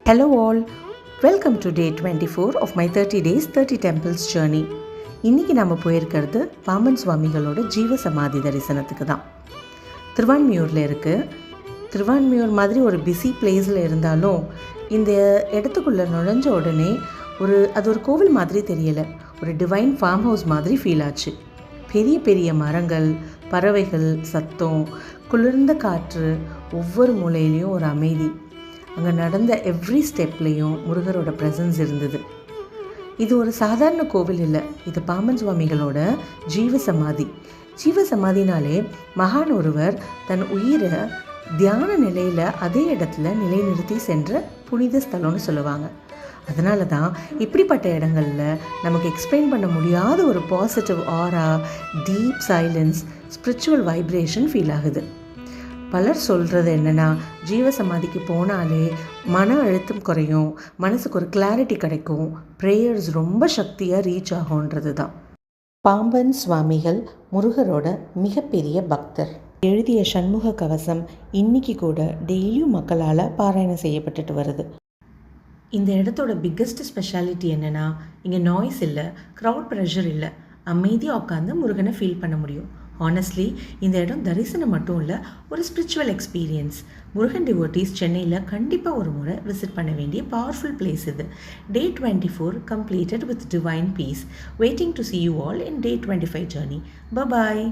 Hello all, welcome to day 24 of my 30 days 30 temples journey. இன்றைக்கி நம்ம போயிருக்கிறது பாம்பன் சுவாமிகளோட ஜீவ சமாதி தரிசனத்துக்கு தான். திருவான்மியூரில் இருக்குது. திருவான்மியூர் மாதிரி ஒரு பிஸி பிளேஸில் இருந்தாலும் இந்த இடத்துக்குள்ளே நுழைஞ்ச உடனே அது ஒரு கோவில் மாதிரி தெரியலை, ஒரு டிவைன் ஃபார்ம் ஹவுஸ் மாதிரி ஃபீல் ஆச்சு. பெரிய பெரிய மரங்கள், பறவைகள் சத்தம், குளிர்ந்த காற்று, ஒவ்வொரு மூலையிலையும் ஒரு அமைதி. அங்கே நடந்த எவ்ரி ஸ்டெப்லேயும் முருகரோட ப்ரெசன்ஸ் இருந்தது. இது ஒரு சாதாரண கோவில் இல்லை, இது பாம்பன் சுவாமிகளோட ஜீவ சமாதி. ஜீவ சமாதினாலே மகான் ஒருவர் தன் உயிரை தியான நிலையில் அதே இடத்துல நிலைநிறுத்தி சென்ற புனித ஸ்தலம்னு சொல்லுவாங்க. அதனால தான் இப்படிப்பட்ட இடங்களில் நமக்கு எக்ஸ்பிளைன் பண்ண முடியாத ஒரு பாசிட்டிவ் ஆரா, deep silence, spiritual vibration feel ஆகுது. பலர் சொல்கிறது என்னென்னா, ஜீவ சமாதிக்கு போனாலே மன அழுத்தம் குறையும், மனசுக்கு ஒரு கிளாரிட்டி கிடைக்கும், ப்ரேயர்ஸ் ரொம்ப சக்தியாக ரீச் ஆகும்ன்றது தான். பாம்பன் சுவாமிகள் முருகரோட மிகப்பெரிய பக்தர். எழுதிய சண்முக கவசம் இன்னைக்கு கூட டெய்லியும் மக்களால் பாராயணம் செய்யப்பட்டுட்டு வருது. இந்த இடத்தோட பிக்கஸ்ட் ஸ்பெஷாலிட்டி என்னென்னா, இங்கே நாய்ஸ் இல்லை, க்ரௌட் ப்ரெஷர் இல்லை, அமைதியாக உட்காந்து முருகனை ஃபீல் பண்ண முடியும். ஹானஸ்ட்லி இந்த இடம் தரிசனம் மட்டும் இல்லை, ஒரு ஸ்பிரிச்சுவல் எக்ஸ்பீரியன்ஸ். முருகன் டிவோட்டீஸ் சென்னையில் கண்டிப்பாக ஒரு முறை விசிட் பண்ண வேண்டிய பவர்ஃபுல் பிளேஸ் இது. Day 24 completed with divine peace. Waiting to see you all in Day 25 journey. Bye-bye.